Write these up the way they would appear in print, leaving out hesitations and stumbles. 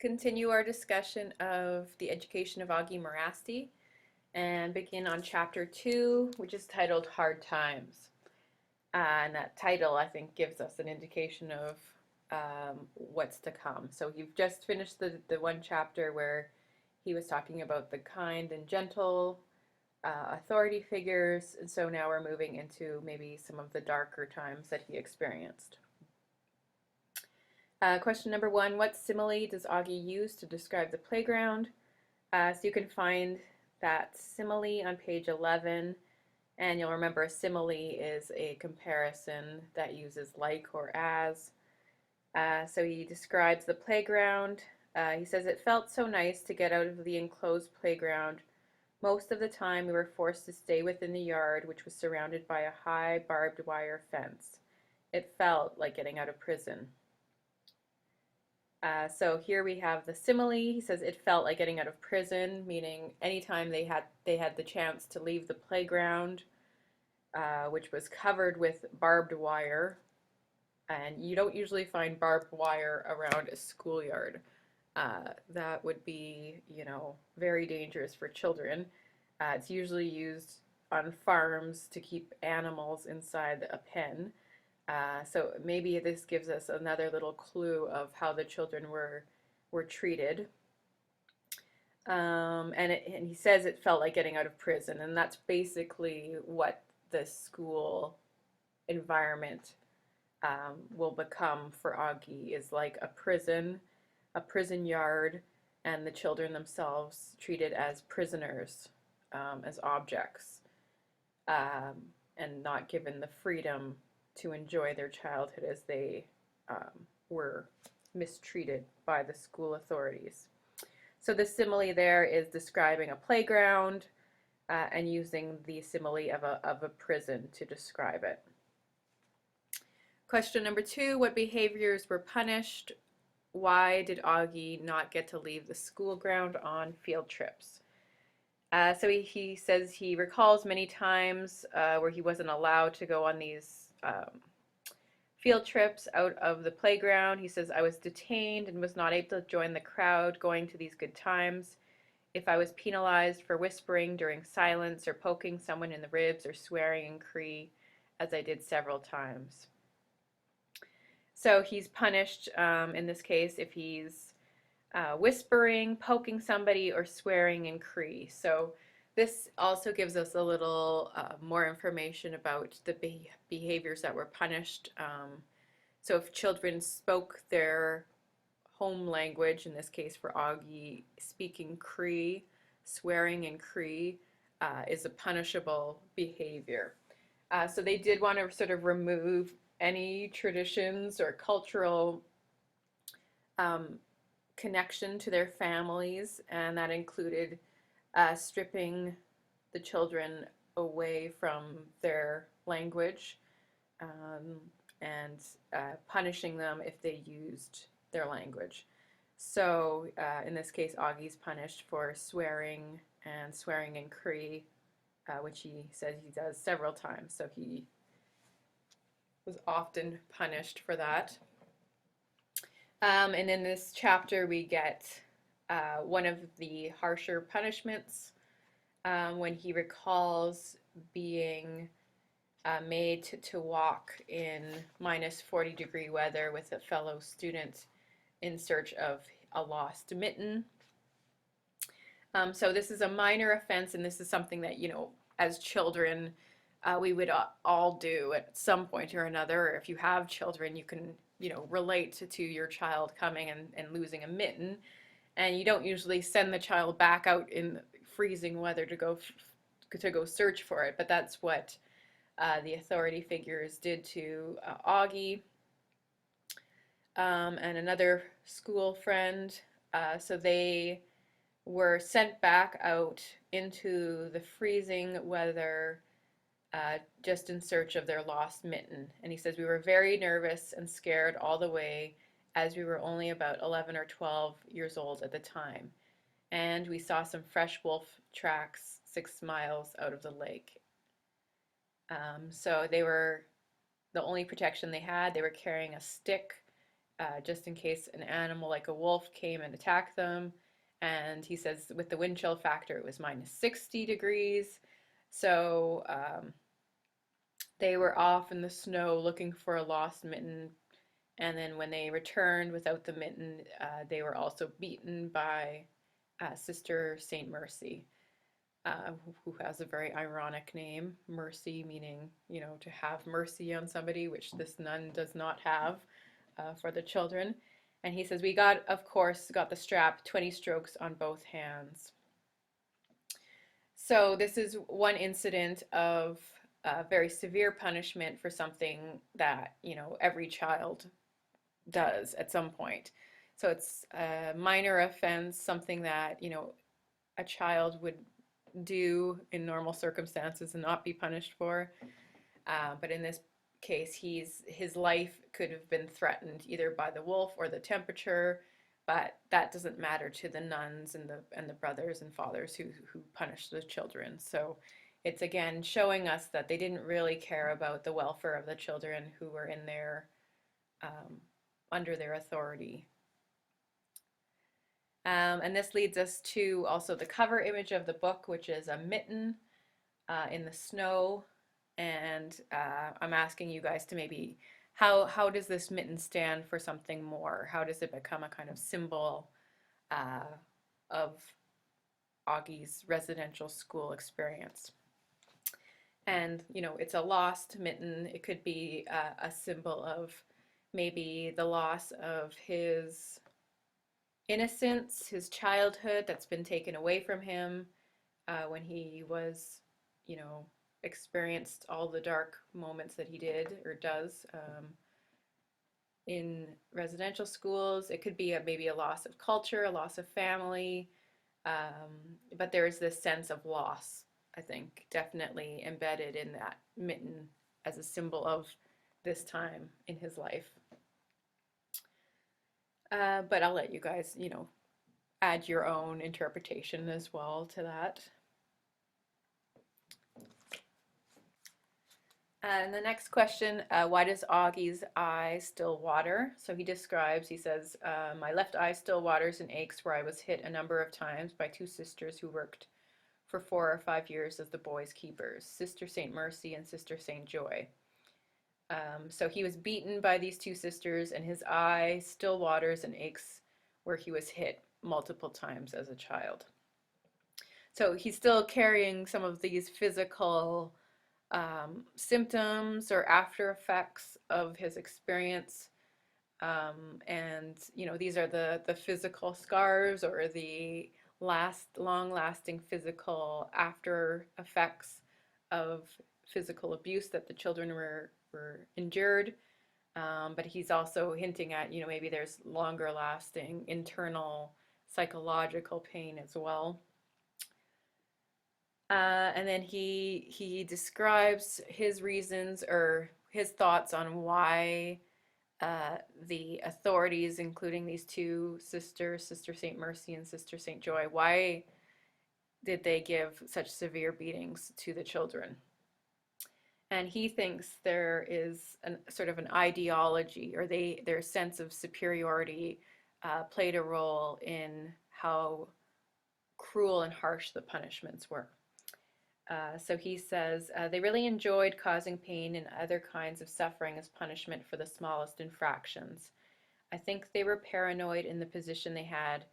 continue our discussion of the education of Augie Merasty and begin on chapter 2, which is titled Hard Times. And that title, I think, gives us an indication of what's to come. So you've just finished the one chapter where he was talking about the kind and gentle authority figures, and so now we're moving into maybe some of the darker times that he experienced. Question number 1, what simile does Augie use to describe the playground? So you can find that simile on page 11, and you'll remember a simile is a comparison that uses like or as. So he describes the playground. He says, it felt so nice to get out of the enclosed playground. Most of the time we were forced to stay within the yard, which was surrounded by a high barbed wire fence. It felt like getting out of prison. So here we have the simile. He says it felt like getting out of prison, meaning anytime they had the chance to leave the playground, which was covered with barbed wire, and you don't usually find barbed wire around a schoolyard. That would be, very dangerous for children. It's usually used on farms to keep animals inside a pen. So maybe this gives us another little clue of how the children were treated. And he says it felt like getting out of prison, and that's basically what the school environment will become for Augie, is like a prison yard, and the children themselves treated as prisoners, as objects, and not given the freedom to enjoy their childhood as they were mistreated by the school authorities. So the simile there is describing a playground and using the simile of a prison to describe it. Question number 2, what behaviors were punished? Why did Augie not get to leave the school ground on field trips? So he says he recalls many times where he wasn't allowed to go on these field trips out of the playground. He says, I was detained and was not able to join the crowd going to these good times. If I was penalized for whispering during silence or poking someone in the ribs or swearing in Cree, as I did several times. So he's punished in this case if he's whispering, poking somebody, or swearing in Cree. So this also gives us a little more information about the behaviors that were punished. So if children spoke their home language, in this case for Augie, speaking Cree, swearing in Cree is a punishable behavior. So they did want to sort of remove any traditions or cultural connection to their families, and that included stripping the children away from their language and punishing them if they used their language. So in this case, Augie's punished for swearing and swearing in Cree, which he says he does several times. So he was often punished for that. And in this chapter, we get one of the harsher punishments when he recalls being made to walk in -40-degree weather with a fellow student in search of a lost mitten. So this is a minor offense, and this is something that, as children, we would all do at some point or another. Or if you have children, you can, relate to your child coming and losing a mitten. And you don't usually send the child back out in freezing weather to go search for it, but that's what the authority figures did to Augie and another school friend. So they were sent back out into the freezing weather just in search of their lost mitten. And he says, we were very nervous and scared all the way, as we were only about 11 or 12 years old at the time. And we saw some fresh wolf tracks 6 miles out of the lake. So they were the only protection they had. They were carrying a stick just in case an animal like a wolf came and attacked them. And he says with the wind chill factor, it was minus 60 degrees. So they were off in the snow looking for a lost mitten. And then when they returned without the mitten, they were also beaten by Sister Saint Mercy, who has a very ironic name, Mercy, meaning, to have mercy on somebody, which this nun does not have for the children. And he says, we got, of course, got the strap, 20 strokes on both hands. So this is one incident of very severe punishment for something that, every child does at some point. So it's a minor offense, something that, a child would do in normal circumstances and not be punished for. But in this case, his life could have been threatened either by the wolf or the temperature, but that doesn't matter to the nuns and the brothers and fathers who punished the children. So it's again showing us that they didn't really care about the welfare of the children who were in their under their authority. And this leads us to also the cover image of the book, which is a mitten in the snow. And I'm asking you guys to maybe, how does this mitten stand for something more? How does it become a kind of symbol of Augie's residential school experience? And, it's a lost mitten. It could be a symbol of maybe the loss of his innocence, his childhood that's been taken away from him when he was, experienced all the dark moments that he did or does in residential schools. It could be maybe a loss of culture, a loss of family, but there's this sense of loss, I think, definitely embedded in that mitten as a symbol of this time in his life. But I'll let you guys, add your own interpretation as well to that. And the next question, why does Augie's eye still water? So he says, my left eye still waters and aches where I was hit a number of times by two sisters who worked for 4 or 5 years as the boys' keepers, Sister Saint Mercy and Sister Saint Joy. So he was beaten by these two sisters, and his eye still waters and aches where he was hit multiple times as a child. So he's still carrying some of these physical symptoms or after effects of his experience. And, these are the physical scars or the long-lasting physical after effects of physical abuse that the children were endured. But he's also hinting at, maybe there's longer lasting internal psychological pain as well. And then he describes his reasons or his thoughts on why the authorities, including these two sisters, Sister Saint Mercy and Sister Saint Joy, why did they give such severe beatings to the children? And he thinks there is sort of an ideology, or their sense of superiority played a role in how cruel and harsh the punishments were. So he says, they really enjoyed causing pain and other kinds of suffering as punishment for the smallest infractions. I think they were paranoid in the position they had,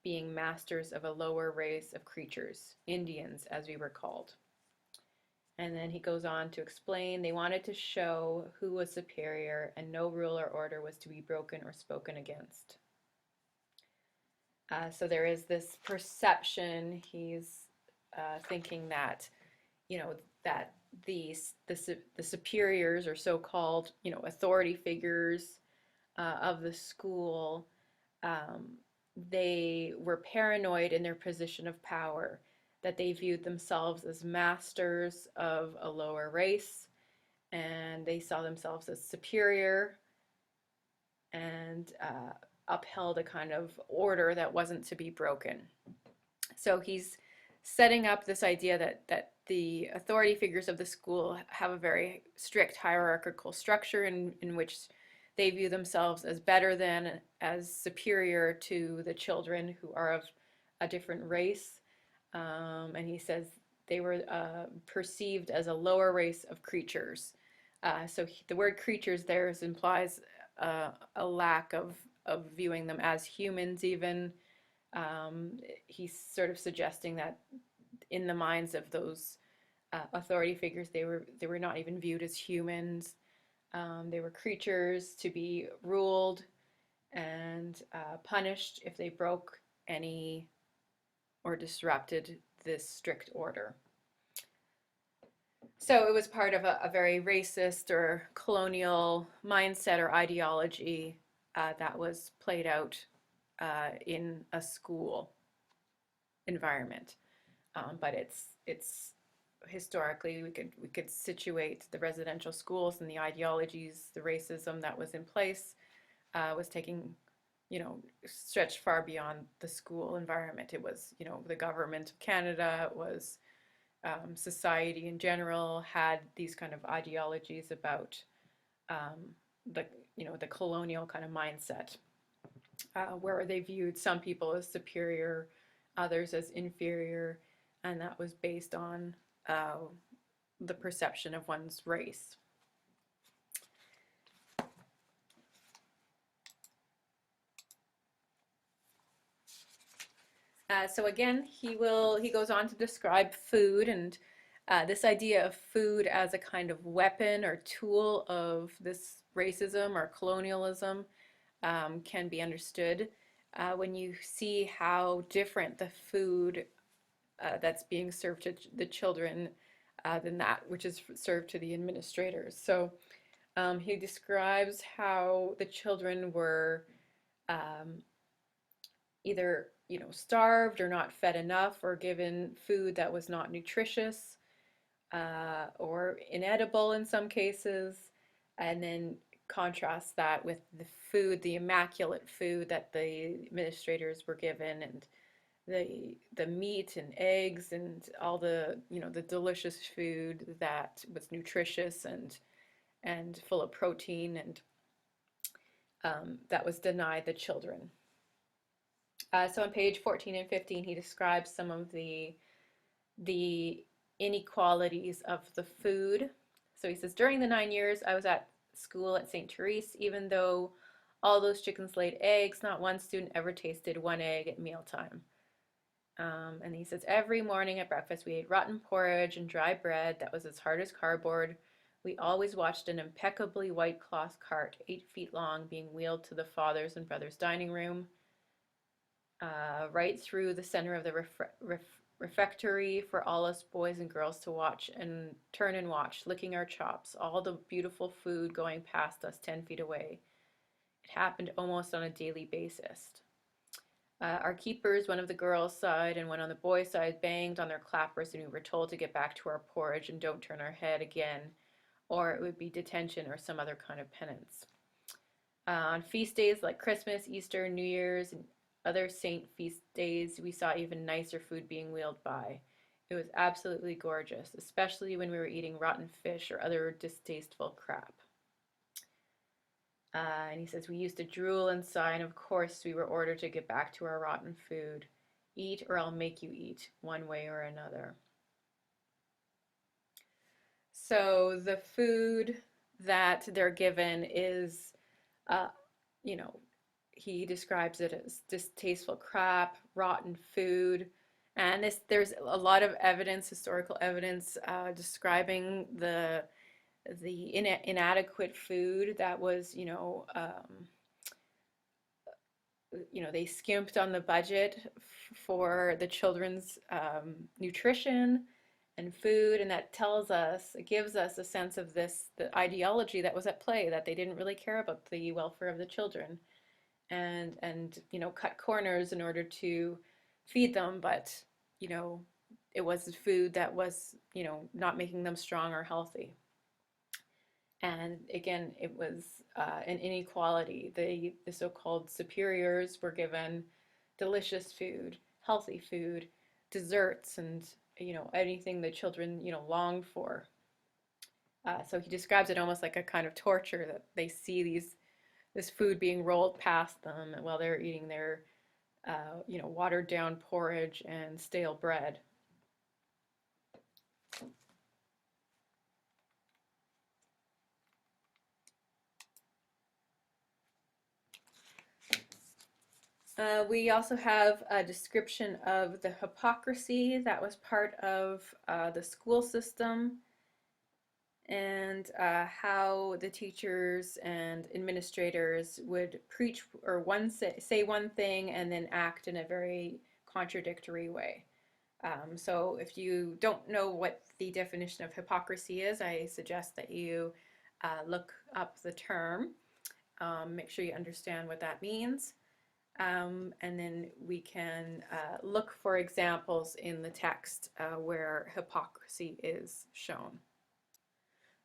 being masters of a lower race of creatures, Indians as we were called. And then he goes on to explain they wanted to show who was superior and no rule or order was to be broken or spoken against. So there is this perception, he's thinking that, that the superiors or so-called, authority figures of the school, they were paranoid in their position of power, that they viewed themselves as masters of a lower race, and they saw themselves as superior and upheld a kind of order that wasn't to be broken. So he's setting up this idea that the authority figures of the school have a very strict hierarchical structure in which they view themselves as better than, as superior to the children who are of a different race. And he says they were perceived as a lower race of creatures. The word creatures there implies a lack of viewing them as humans, even. He's sort of suggesting that in the minds of those authority figures, they were not even viewed as humans. They were creatures to be ruled and punished if they broke any or disrupted this strict order. So it was part of a very racist or colonial mindset or ideology that was played out in a school environment. But it's historically we could situate the residential schools and the ideologies, the racism that was in place was taking, stretched far beyond the school environment. It was, the government of Canada, it was society in general had these kind of ideologies about the, the colonial kind of mindset, where they viewed some people as superior, others as inferior, and that was based on the perception of one's race. So again, he goes on to describe food and this idea of food as a kind of weapon or tool of this racism or colonialism can be understood when you see how different the food that's being served to the children than that which is served to the administrators. So he describes how the children were either starved or not fed enough or given food that was not nutritious or inedible in some cases, and then contrast that with the food, the immaculate food that the administrators were given, and the meat and eggs and all the the delicious food that was nutritious and full of protein, and that was denied the children. So on page 14 and 15, he describes some of the inequalities of the food. So he says, during the 9 years I was at school at St. Therese, even though all those chickens laid eggs, not one student ever tasted one egg at mealtime. And he says, every morning at breakfast we ate rotten porridge and dry bread that was as hard as cardboard. We always watched an impeccably white cloth cart, 8 feet long, being wheeled to the father's and brother's dining room. Right through the center of the refectory for all us boys and girls to watch and turn and watch, licking our chops, all the beautiful food going past us 10 feet away. It happened almost on a daily basis. Our keepers, one of the girls' side and one on the boys' side, banged on their clappers, and we were told to get back to our porridge and don't turn our head again, or it would be detention or some other kind of penance. On feast days like Christmas, Easter, New Year's, and other saint feast days, we saw even nicer food being wheeled by. It was absolutely gorgeous, especially when we were eating rotten fish or other distasteful crap. And he says, we used to drool and sigh, and of course we were ordered to get back to our rotten food. Eat or I'll make you eat, one way or another. So the food that they're given is, he describes it as distasteful crap, rotten food, and there's a lot of evidence, historical evidence, describing the inadequate food that was, they skimped on the budget for the children's nutrition and food, and that gives us a sense of the ideology that was at play, that they didn't really care about the welfare of the children, and cut corners in order to feed them, but it was food that was not making them strong or healthy. And again, it was an inequality. The so-called superiors were given delicious food, healthy food, desserts, and anything the children longed for. So he describes it almost like a kind of torture, that they see this food being rolled past them while they're eating their, watered down porridge and stale bread. We also have a description of the hypocrisy that was part of the school system, and how the teachers and administrators would preach or say one thing and then act in a very contradictory way. So if you don't know what the definition of hypocrisy is, I suggest that you look up the term, make sure you understand what that means, and then we can look for examples in the text where hypocrisy is shown.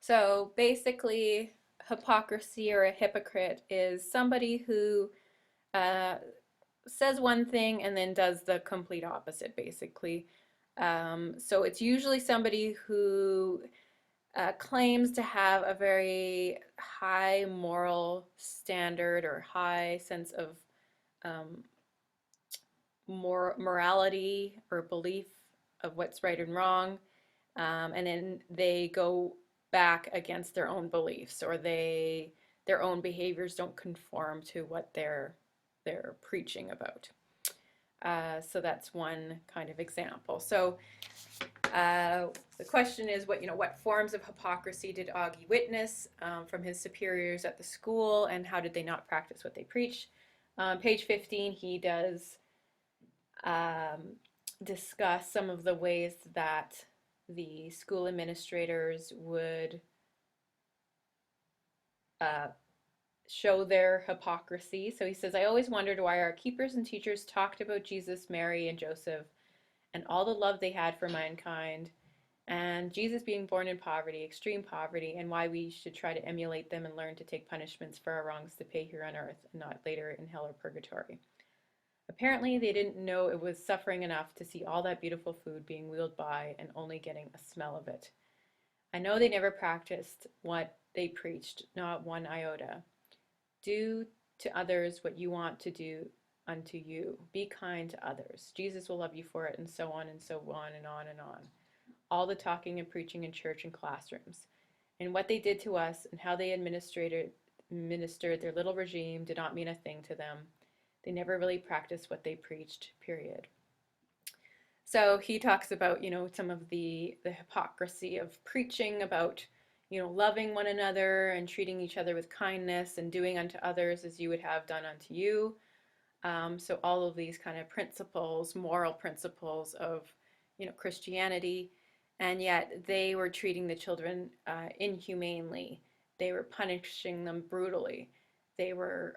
So basically, hypocrisy or a hypocrite is somebody who uh, says one thing and then does the complete opposite, basically. So it's usually somebody who claims to have a very high moral standard or high sense of um, morality or belief of what's right and wrong, and then they go back against their own beliefs, or their own behaviors don't conform to what they're preaching about. So that's one kind of example. So the question is, what forms of hypocrisy did Augie witness from his superiors at the school, and how did they not practice what they preach? Page 15, he does um, discuss some of the ways that the school administrators would uh, show their hypocrisy. So he says, I always wondered why our keepers and teachers talked about Jesus, Mary, and Joseph and all the love they had for mankind, and Jesus being born in poverty, extreme poverty, and why we should try to emulate them and learn to take punishments for our wrongs to pay here on earth and not later in hell or purgatory. Apparently, they didn't know it was suffering enough to see all that beautiful food being wheeled by and only getting a smell of it. I know they never practiced what they preached, not one iota. Do to others what you want to do unto you. Be kind to others. Jesus will love you for it, and so on and so on and on and on. All the talking and preaching in church and classrooms. And what they did to us and how they administered their little regime did not mean a thing to them. They never really practiced what they preached, period. So he talks about, some of the hypocrisy of preaching about, loving one another and treating each other with kindness and doing unto others as you would have done unto you. So all of these kind of principles, moral principles of, Christianity, and yet they were treating the children inhumanely. They were punishing them brutally. They were,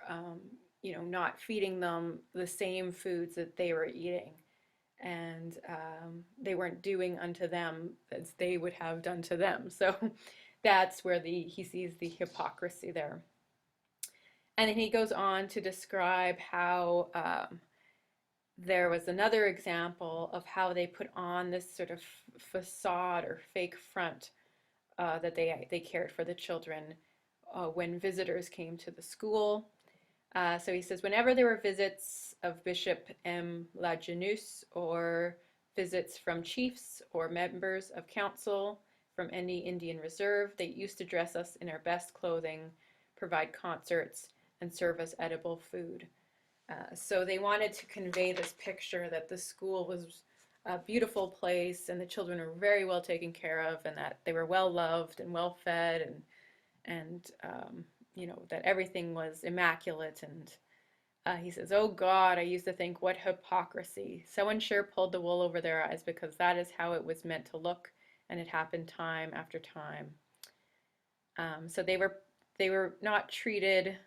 not feeding them the same foods that they were eating, and they weren't doing unto them as they would have done to them. So that's where he sees the hypocrisy there. And then he goes on to describe how there was another example of how they put on this sort of facade or fake front that they cared for the children when visitors came to the school. So he says, whenever there were visits of Bishop M. Lajeunesse, or visits from chiefs or members of council from any Indian reserve, they used to dress us in our best clothing, provide concerts, and serve us edible food. So they wanted to convey this picture that the school was a beautiful place and the children were very well taken care of, and that they were well loved and well fed, and that everything was immaculate. And he says, oh God, I used to think, what hypocrisy. Someone sure pulled the wool over their eyes, because that is how it was meant to look, and it happened time after time. So they were not treated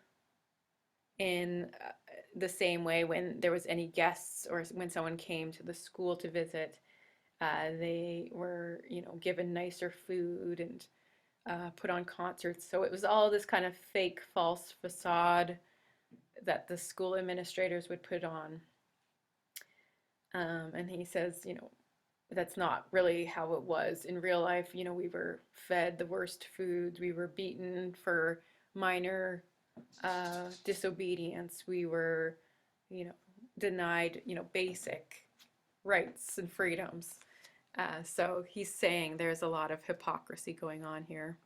in the same way when there was any guests or when someone came to the school to visit. They were, given nicer food and put on concerts. So it was all this kind of fake, false facade that the school administrators would put on. And he says, that's not really how it was in real life. We were fed the worst foods. We were beaten for minor disobedience. We were, denied, basic rights and freedoms. So he's saying there's a lot of hypocrisy going on here.